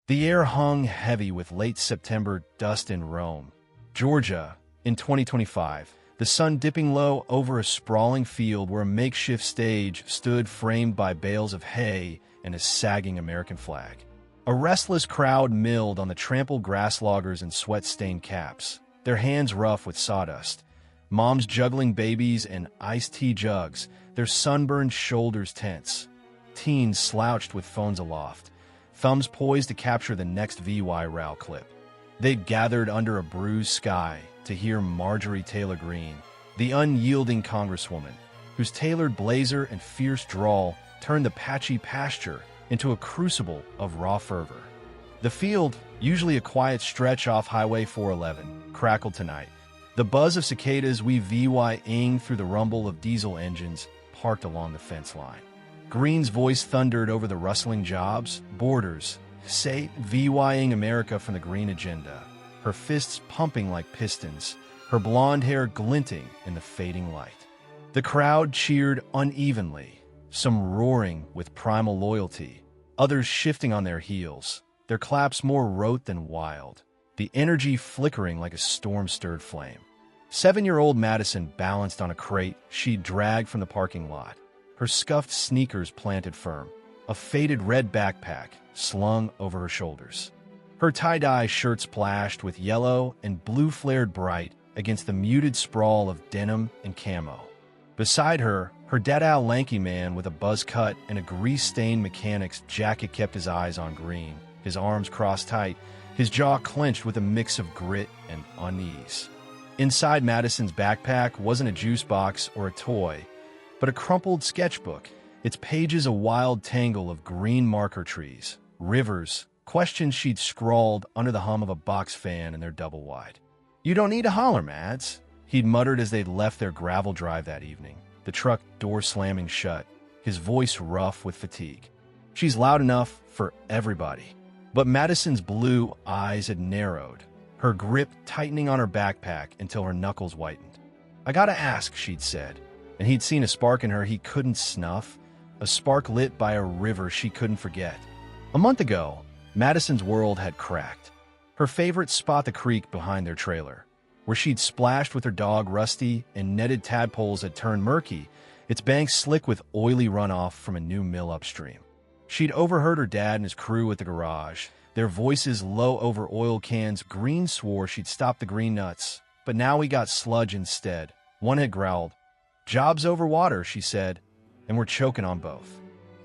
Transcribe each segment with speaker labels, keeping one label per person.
Speaker 1: The air hung heavy with late September dust in Rome, Georgia, in 2025, the sun dipping low over a sprawling field where a makeshift stage stood framed by bales of hay and a sagging American flag. A restless crowd milled on the trampled grass loggers and sweat-stained caps, their hands rough with sawdust. Moms juggling babies and iced tea jugs, their sunburned shoulders tense. Teens slouched with phones aloft, thumbs poised to capture the next VY clip. They'd gathered under a bruised sky to hear Marjorie Taylor Greene, the unyielding Congresswoman, whose tailored blazer and fierce drawl turned the patchy pasture into a crucible of raw fervor. The field, usually a quiet stretch off Highway 411, crackled tonight. The buzz of cicadas weaved VY-ing through the rumble of diesel engines parked along the fence line. Greene's voice thundered over the rustling jobs, borders, say VY-ing America from the Green agenda, her fists pumping like pistons, her blonde hair glinting in the fading light. The crowd cheered unevenly, some roaring with primal loyalty, others shifting on their heels, their claps more rote than wild, the energy flickering like a storm-stirred flame. 7-year-old Madison balanced on a crate she'd dragged from the parking lot, her scuffed sneakers planted firm, a faded red backpack slung over her shoulders. Her tie-dye shirt splashed with yellow and blue flared bright against the muted sprawl of denim and camo. Beside her, her dada lanky man with a buzz cut and a grease-stained mechanic's jacket kept his eyes on Greene, his arms crossed tight, his jaw clenched with a mix of grit and unease. Inside Madison's backpack wasn't a juice box or a toy, but a crumpled sketchbook, its pages a wild tangle of green marker trees, rivers, questions she'd scrawled under the hum of a box fan in their double-wide. "You don't need to holler, Mads," he'd muttered as they'd left their gravel drive that evening, the truck door slamming shut, his voice rough with fatigue. "She's loud enough for everybody." But Madison's blue eyes had narrowed, her grip tightening on her backpack until her knuckles whitened. "I gotta ask," she'd said, and he'd seen a spark in her he couldn't snuff, a spark lit by a river she couldn't forget. A month ago, Madison's world had cracked. Her favorite spot, the creek behind their trailer, where she'd splashed with her dog Rusty and netted tadpoles had turned murky, its banks slick with oily runoff from a new mill upstream. She'd overheard her dad and his crew at the garage, their voices low over oil cans. Greene swore she'd stop the green nuts, but now we got sludge instead. One had growled, "Jobs over water," she said, and we're choking on both.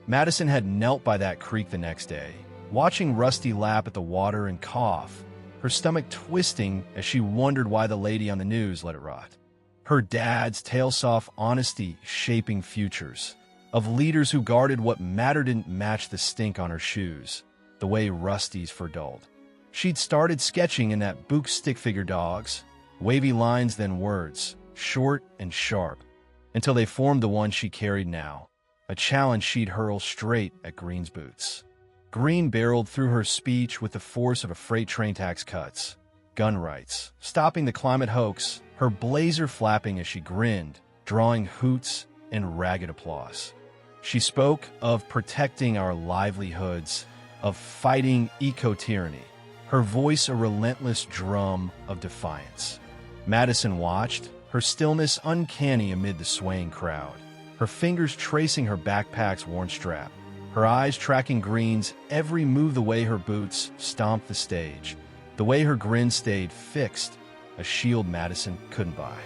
Speaker 1: Madison had knelt by that creek the next day, watching Rusty lap at the water and cough, her stomach twisting as she wondered why the lady on the news let it rot. Her dad's tail-soft honesty shaping futures, of leaders who guarded what mattered didn't match the stink on her shoes, the way Rusty's fur dulled. She'd started sketching in that book stick figure dogs, wavy lines then words, short and sharp, until they formed the one she carried now, a challenge she'd hurl straight at Greene's boots. Greene barreled through her speech with the force of a freight train tax cuts, gun rights, stopping the climate hoax, her blazer flapping as she grinned, drawing hoots and ragged applause. She spoke of protecting our livelihoods, of fighting eco-tyranny, her voice a relentless drum of defiance. Madison watched, her stillness uncanny amid the swaying crowd, her fingers tracing her backpack's worn strap, her eyes tracking Greene's every move, the way her boots stomped the stage, the way her grin stayed fixed, a shield Madison couldn't buy.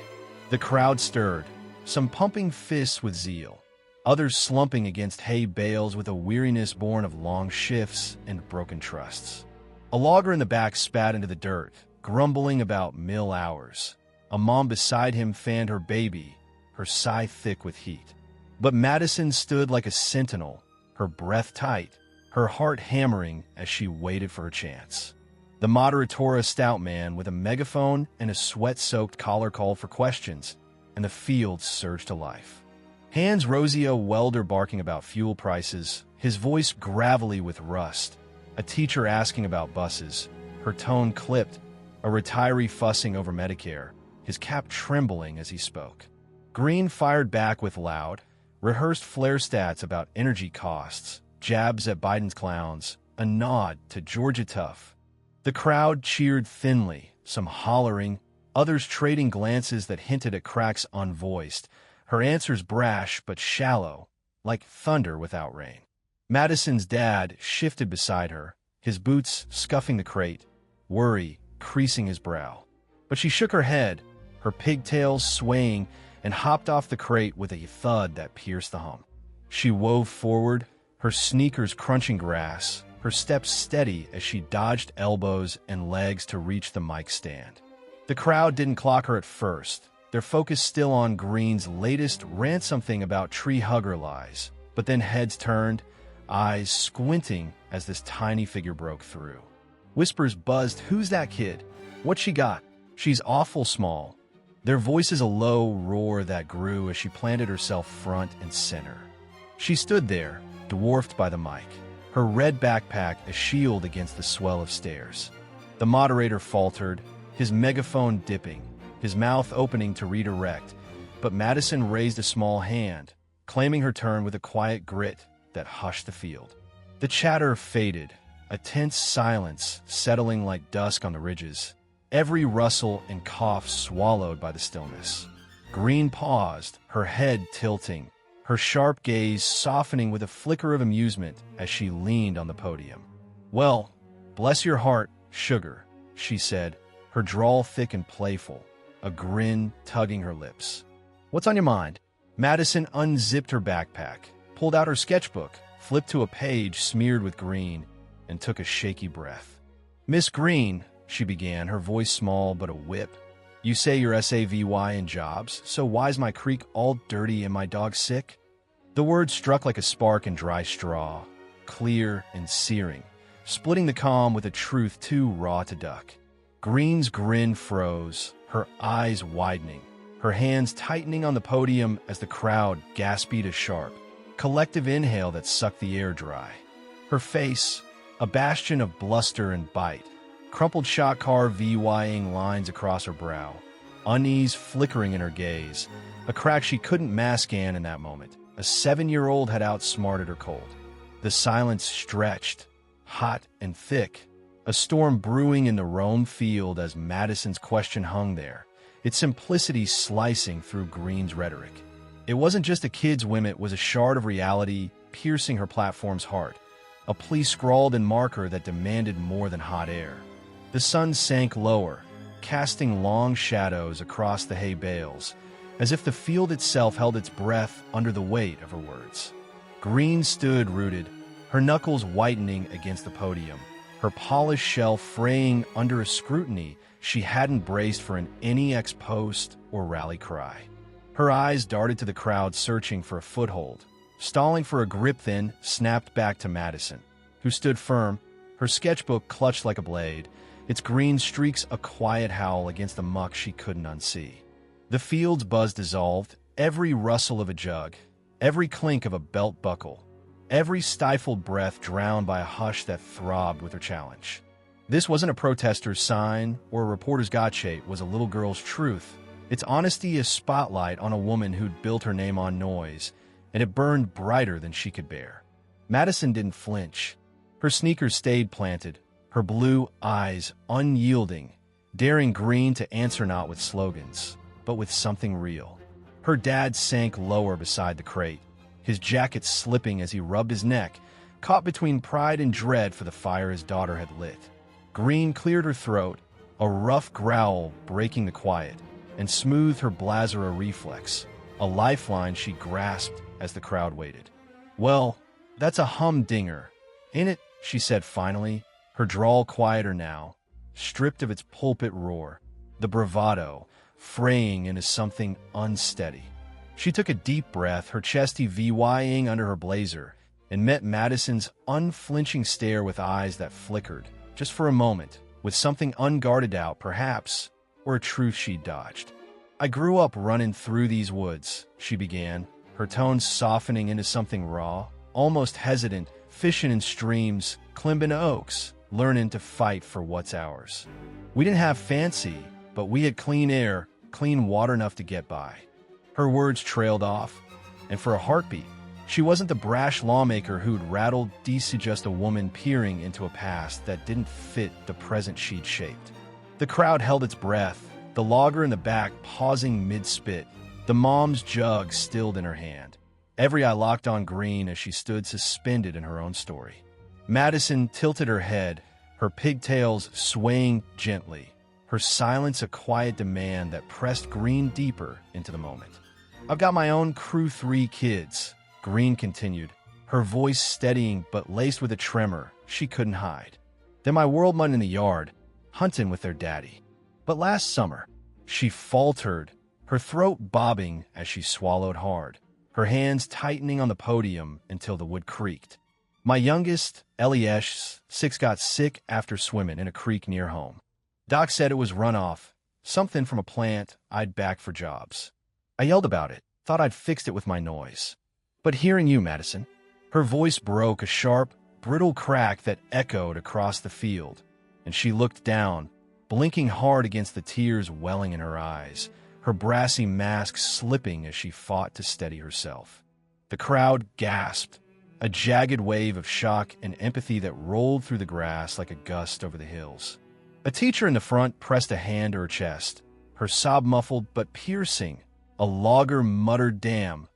Speaker 1: The crowd stirred, some pumping fists with zeal, others slumping against hay bales with a weariness born of long shifts and broken trusts. A logger in the back spat into the dirt, grumbling about mill hours. A mom beside him fanned her baby, her sigh thick with heat. But Madison stood like a sentinel, her breath tight, her heart hammering as she waited for her chance. The moderatora stout man with a megaphone and a sweat-soaked collar called for questions, and the field surged to life. Hans Rosio welder barking about fuel prices, his voice gravelly with rust, a teacher asking about buses, her tone clipped, a retiree fussing over Medicare, his cap trembling as he spoke. Greene fired back with loud, rehearsed flare stats about energy costs, jabs at Biden's clowns, a nod to Georgia tough. The crowd cheered thinly, some hollering, others trading glances that hinted at cracks unvoiced, her answers brash but shallow, like thunder without rain. Madison's dad shifted beside her, his boots scuffing the crate, worry creasing his brow. But she shook her head, her pigtails swaying, and hopped off the crate with a thud that pierced the hum. She wove forward, her sneakers crunching grass, her steps steady as she dodged elbows and legs to reach the mic stand. The crowd didn't clock her at first, their focus still on Greene's latest ransom thing about tree hugger lies, but then heads turned, eyes squinting as this tiny figure broke through. Whispers buzzed, "Who's that kid? What she got? She's awful small." Their voices a low roar that grew as she planted herself front and center. She stood there, dwarfed by the mic, her red backpack a shield against the swell of stairs. The moderator faltered, his megaphone dipping, his mouth opening to redirect, but Madison raised a small hand, claiming her turn with a quiet grit that hushed the field. The chatter faded, a tense silence settling like dusk on the ridges, every rustle and cough swallowed by the stillness. Greene paused, her head tilting, her sharp gaze softening with a flicker of amusement as she leaned on the podium. "Well, bless your heart, sugar," she said, her drawl thick and playful, a grin tugging her lips. "What's on your mind?" Madison unzipped her backpack, pulled out her sketchbook, flipped to a page smeared with green, and took a shaky breath. "Miss Greene," she began, her voice small but a whip, "you say you're SAVY in jobs, so why's my creek all dirty and my dog sick?" The words struck like a spark in dry straw, clear and searing, splitting the calm with a truth too raw to duck. Greene's grin froze, her eyes widening, her hands tightening on the podium as the crowd gasped a sharp, collective inhale that sucked the air dry. Her face, a bastion of bluster and bite, crumpled shot car VYing lines across her brow, unease flickering in her gaze, a crack she couldn't mask in that moment. A 7-year-old had outsmarted her cold. The silence stretched, hot and thick, a storm brewing in the Rome field as Madison's question hung there, its simplicity slicing through Greene's rhetoric. It wasn't just a kid's whim, it was a shard of reality piercing her platform's heart, a plea scrawled in marker that demanded more than hot air. The sun sank lower, casting long shadows across the hay bales, as if the field itself held its breath under the weight of her words. Greene stood rooted, her knuckles whitening against the podium, her polished shell fraying under a scrutiny she hadn't braced for an ex post or rally cry. Her eyes darted to the crowd searching for a foothold, stalling for a grip, then snapped back to Madison, who stood firm, her sketchbook clutched like a blade, its green streaks a quiet howl against the muck she couldn't unsee. The field's buzz dissolved, every rustle of a jug, every clink of a belt buckle, every stifled breath drowned by a hush that throbbed with her challenge. This wasn't a protester's sign or a reporter's gotcha, it was a little girl's truth, its honesty a spotlight on a woman who'd built her name on noise, and it burned brighter than she could bear. Madison didn't flinch. Her sneakers stayed planted, her blue eyes unyielding, daring Greene to answer not with slogans, but with something real. Her dad sank lower beside the crate, his jacket slipping as he rubbed his neck, caught between pride and dread for the fire his daughter had lit. Greene cleared her throat, a rough growl breaking the quiet, and smoothed her blasera reflex, a lifeline she grasped as the crowd waited. "Well, that's a humdinger, ain't it?" she said finally, her drawl quieter now, stripped of its pulpit roar, the bravado fraying into something unsteady. She took a deep breath, her chesty VYing under her blazer, and met Madison's unflinching stare with eyes that flickered, just for a moment, with something unguarded out, perhaps, or a truth she dodged. "I grew up running through these woods," she began, her tones softening into something raw, almost hesitant, fishing in streams, climbing oaks, learning to fight for what's ours. We didn't have fancy, but we had clean air, clean water enough to get by. Her words trailed off, and for a heartbeat, She wasn't the brash lawmaker who'd rattled DC, just a woman peering into a past that didn't fit the present she'd shaped. The crowd held its breath, the logger in the back pausing mid-spit, the mom's jug stilled in her hand. Every eye locked on Greene as she stood suspended in her own story. Madison tilted her head, her pigtails swaying gently, her silence a quiet demand that pressed Greene deeper into the moment. "I've got my own crew, 3 kids," Greene continued, her voice steadying but laced with a tremor she couldn't hide. "They're my world mud in the yard, hunting with their daddy. But last summer," she faltered, her throat bobbing as she swallowed hard, her hands tightening on the podium until the wood creaked. "My youngest, Eliesh, 6, got sick after swimming in a creek near home. Doc said it was runoff, something from a plant I'd backed for jobs. I yelled about it, thought I'd fixed it with my noise. But hearing you, Madison," her voice broke a sharp, brittle crack that echoed across the field, and she looked down, blinking hard against the tears welling in her eyes, her brassy mask slipping as she fought to steady herself. The crowd gasped, a jagged wave of shock and empathy that rolled through the grass like a gust over the hills. A teacher in the front pressed a hand to her chest, her sob muffled but piercing. A logger muttered "damn"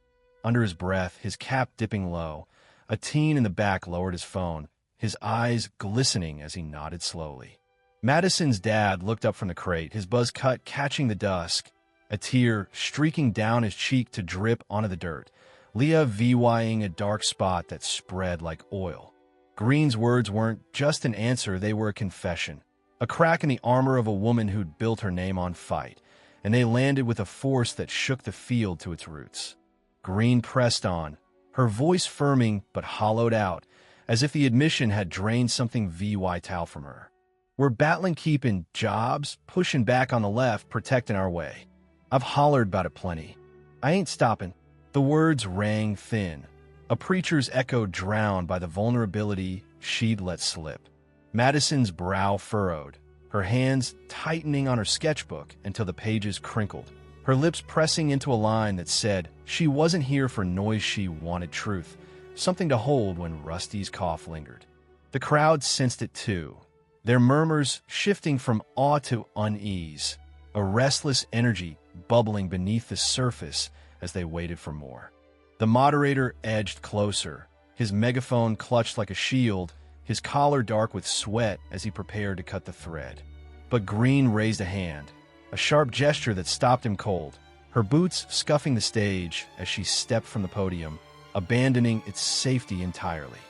Speaker 1: under his breath, his cap dipping low. A teen in the back lowered his phone, his eyes glistening as he nodded slowly. Madison's dad looked up from the crate, his buzz cut catching the dusk, a tear streaking down his cheek to drip onto the dirt, Leah VYing a dark spot that spread like oil. Greene's words weren't just an answer, they were a confession, a crack in the armor of a woman who'd built her name on fight, and they landed with a force that shook the field to its roots. Greene pressed on, her voice firming but hollowed out, as if the admission had drained something vital from her. "We're battling keeping jobs, pushing back on the left, protecting our way. I've hollered about it plenty. I ain't stopping." The words rang thin, a preacher's echo drowned by the vulnerability she'd let slip. Madison's brow furrowed, her hands tightening on her sketchbook until the pages crinkled, her lips pressing into a line that said she wasn't here for noise, she wanted truth, something to hold when Rusty's cough lingered. The crowd sensed it too, their murmurs shifting from awe to unease, a restless energy bubbling beneath the surface as they waited for more. The moderator edged closer, his megaphone clutched like a shield, his collar dark with sweat as he prepared to cut the thread. But Greene raised a hand, a sharp gesture that stopped him cold, her boots scuffing the stage as she stepped from the podium, abandoning its safety entirely.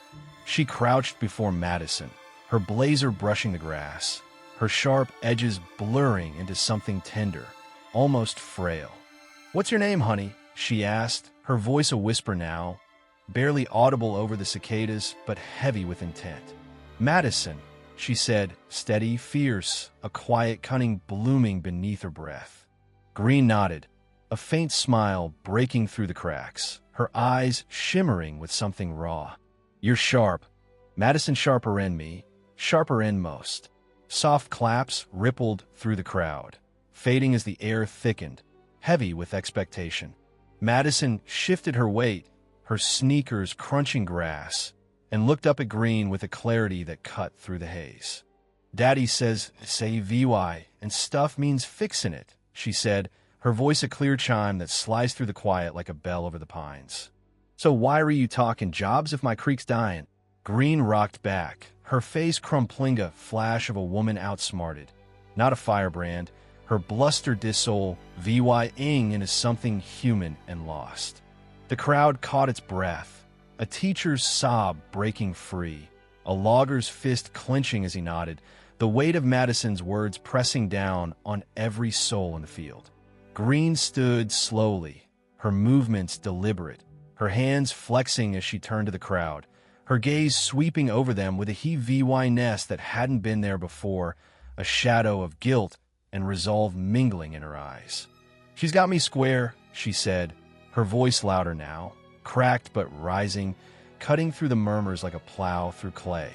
Speaker 1: She crouched before Madison, her blazer brushing the grass, her sharp edges blurring into something tender, almost frail. "What's your name, honey?" she asked, her voice a whisper now, barely audible over the cicadas, but heavy with intent. "Madison," she said, steady, fierce, a quiet cunning blooming beneath her breath. Greene nodded, a faint smile breaking through the cracks, her eyes shimmering with something raw. "You're sharp. Madison sharper than me, sharper than most." Soft claps rippled through the crowd, fading as the air thickened, heavy with expectation. Madison shifted her weight, her sneakers crunching grass, and looked up at Greene with a clarity that cut through the haze. "Daddy says, say VY, and stuff means fixin' it," she said, her voice a clear chime that sliced through the quiet like a bell over the pines. "So why are you talking jobs if my creek's dying?" Greene rocked back, her face crumpling a flash of a woman outsmarted, not a firebrand, her bluster dissolve VY-ing into something human and lost. The crowd caught its breath, a teacher's sob breaking free, a logger's fist clenching as he nodded, the weight of Madison's words pressing down on every soul in the field. Greene stood slowly, her movements deliberate, her hands flexing as she turned to the crowd, her gaze sweeping over them with a VY-ness that hadn't been there before, a shadow of guilt and resolve mingling in her eyes. "She's got me square," she said, her voice louder now, cracked but rising, cutting through the murmurs like a plow through clay.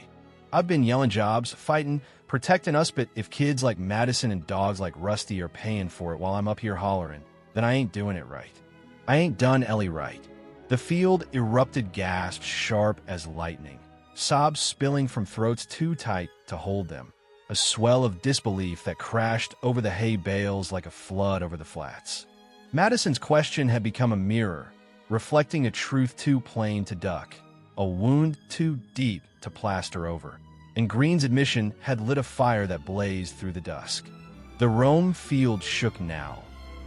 Speaker 1: "I've been yelling jobs, fighting, protecting us, but if kids like Madison and dogs like Rusty are paying for it while I'm up here hollering, then I ain't doing it right. I ain't done Ellie right." The field erupted, gasps sharp as lightning, sobs spilling from throats too tight to hold them, a swell of disbelief that crashed over the hay bales like a flood over the flats. Madison's question had become a mirror, reflecting a truth too plain to duck, a wound too deep to plaster over, and Greene's admission had lit a fire that blazed through the dusk. The Rome field shook now,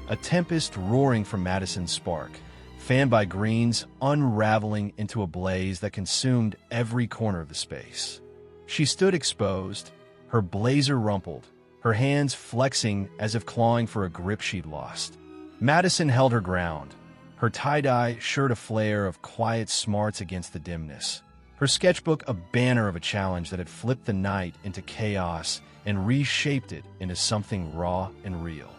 Speaker 1: a tempest roaring from Madison's spark, fanned by Greene's unraveling into a blaze that consumed every corner of the space. She stood exposed, her blazer rumpled, her hands flexing as if clawing for a grip she'd lost. Madison held her ground, her tie-dye shirt a flare of quiet smarts against the dimness, her sketchbook a banner of a challenge that had flipped the night into chaos and reshaped it into something raw and real.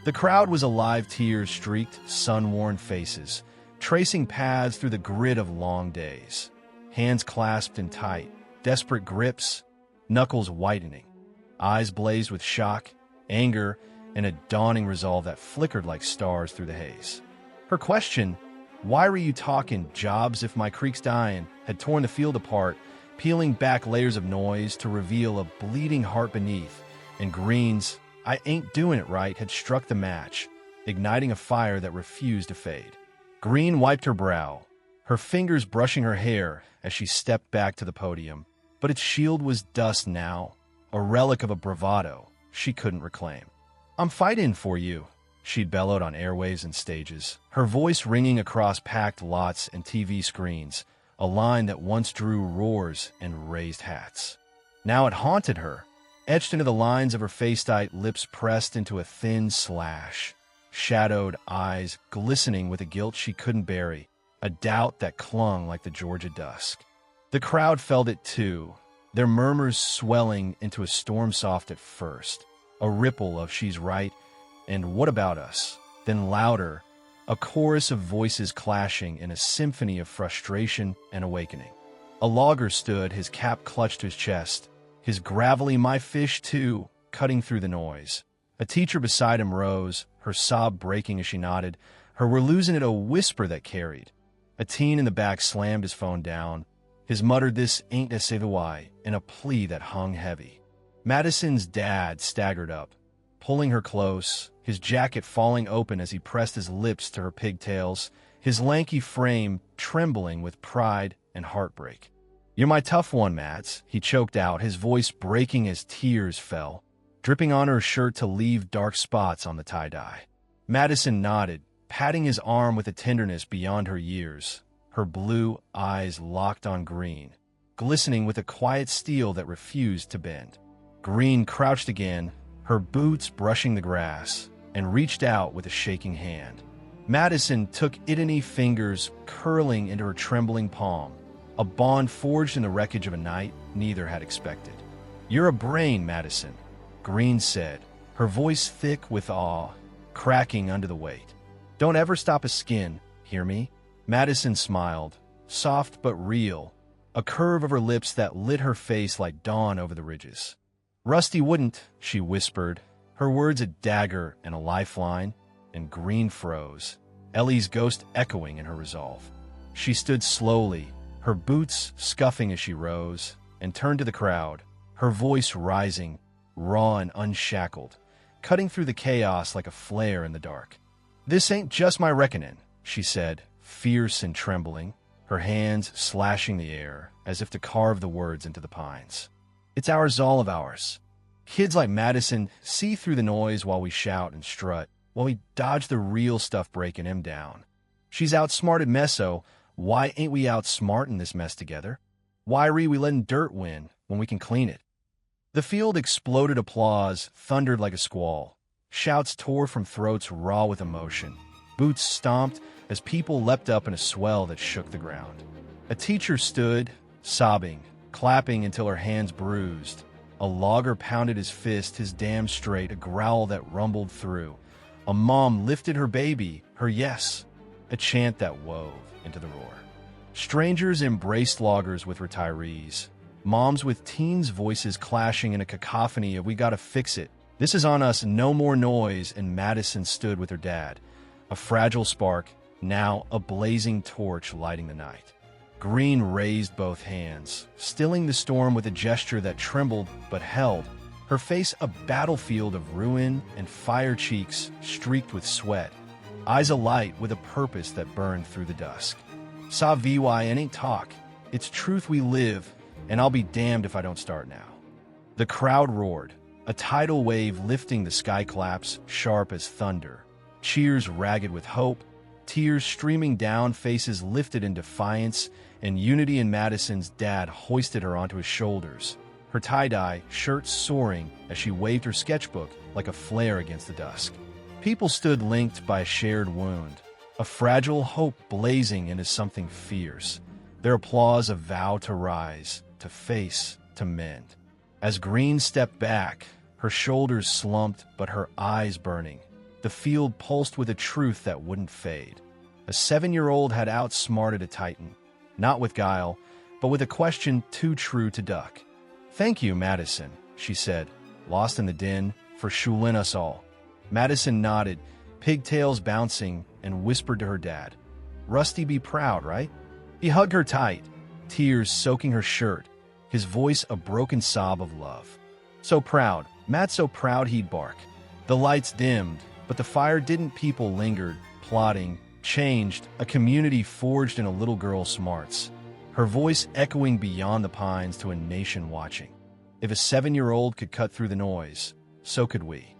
Speaker 1: The crowd was alive, tear-streaked, sun-worn faces, tracing paths through the grid of long days, hands clasped in tight, desperate grips, knuckles whitening, eyes blazed with shock, anger, and a dawning resolve that flickered like stars through the haze. Her question, "Why were you talking jobs if my creek's dying?" had torn the field apart, peeling back layers of noise to reveal a bleeding heart beneath, and Greene's "I ain't doing it right" had struck the match, igniting a fire that refused to fade. Greene wiped her brow, her fingers brushing her hair as she stepped back to the podium, but its shield was dust now, a relic of a bravado she couldn't reclaim. "I'm fighting for you," she'd bellowed on airwaves and stages, her voice ringing across packed lots and TV screens, a line that once drew roars and raised hats. Now it haunted her, etched into the lines of her face-tight lips pressed into a thin slash, shadowed eyes glistening with a guilt she couldn't bury, a doubt that clung like the Georgia dusk. The crowd felt it too, their murmurs swelling into a storm soft at first, a ripple of "she's right" and "what about us?" Then louder, a chorus of voices clashing in a symphony of frustration and awakening. A logger stood, his cap clutched to his chest, his gravelly "my fish too" cutting through the noise. A teacher beside him rose, her sob breaking as she nodded, her "we're losing it" a whisper that carried. A teen in the back slammed his phone down, his muttered "this ain't a savin" in a plea that hung heavy. Madison's dad staggered up, pulling her close, his jacket falling open as he pressed his lips to her pigtails, his lanky frame trembling with pride and heartbreak. "You're my tough one, Mads," he choked out, his voice breaking as tears fell, dripping on her shirt to leave dark spots on the tie-dye. Madison nodded, patting his arm with a tenderness beyond her years, her blue eyes locked on Greene, glistening with a quiet steel that refused to bend. Greene crouched again, her boots brushing the grass, and reached out with a shaking hand. Madison took idony fingers curling into her trembling palm, a bond forged in the wreckage of a night neither had expected. "You're a brain, Madison," Greene said, her voice thick with awe, cracking under the weight. "Don't ever stop a skin, hear me?" Madison smiled, soft but real, a curve of her lips that lit her face like dawn over the ridges. "Rusty wouldn't," she whispered, her words a dagger and a lifeline, and Greene froze, Ellie's ghost echoing in her resolve. She stood slowly, her boots scuffing as she rose, and turned to the crowd, her voice rising, raw and unshackled, cutting through the chaos like a flare in the dark. "This ain't just my reckoning," she said, fierce and trembling, her hands slashing the air as if to carve the words into the pines. "It's ours, all of ours. Kids like Madison see through the noise while we shout and strut, while we dodge the real stuff breaking him down. She's outsmarted Meso. Why ain't we outsmarting this mess together? Why we letting dirt win when we can clean it?" The field exploded applause, thundered like a squall. Shouts tore from throats raw with emotion. Boots stomped as people leapt up in a swell that shook the ground. A teacher stood, sobbing, clapping until her hands bruised. A logger pounded his fist, his dam straight, a growl that rumbled through. A mom lifted her baby, her yes, a chant that wove into the roar. Strangers embraced loggers with retirees, moms with teens' voices clashing in a cacophony of "we gotta fix it, this is on us, no more noise," and Madison stood with her dad, a fragile spark, now a blazing torch lighting the night. Greene raised both hands, stilling the storm with a gesture that trembled but held, her face a battlefield of ruin and fire, cheeks streaked with sweat, eyes alight with a purpose that burned through the dusk. Savin ain't talk, it's truth we live, and I'll be damned if I don't start now. The crowd roared, a tidal wave lifting the sky, claps sharp as thunder, cheers ragged with hope, tears streaming down, faces lifted in defiance, and unity. In Madison's dad hoisted her onto his shoulders, her tie-dye shirt soaring as she waved her sketchbook like a flare against the dusk. People stood linked by a shared wound, a fragile hope blazing into something fierce, their applause a vow to rise, to face, to mend. As Greene stepped back, her shoulders slumped but her eyes burning, the field pulsed with a truth that wouldn't fade. A 7-year-old had outsmarted a titan, not with guile, but with a question too true to duck. "Thank you, Madison," she said, lost in the din, "for schooling us all." Madison nodded, pigtails bouncing, and whispered to her dad, "Rusty be proud, right?" He hugged her tight, tears soaking her shirt, his voice a broken sob of love. "So proud, Matt, so proud," he'd bark. The lights dimmed, but the fire didn't. People lingered, plotting, changed, a community forged in a little girl's smarts, her voice echoing beyond the pines to a nation watching. If a 7-year-old could cut through the noise, so could we.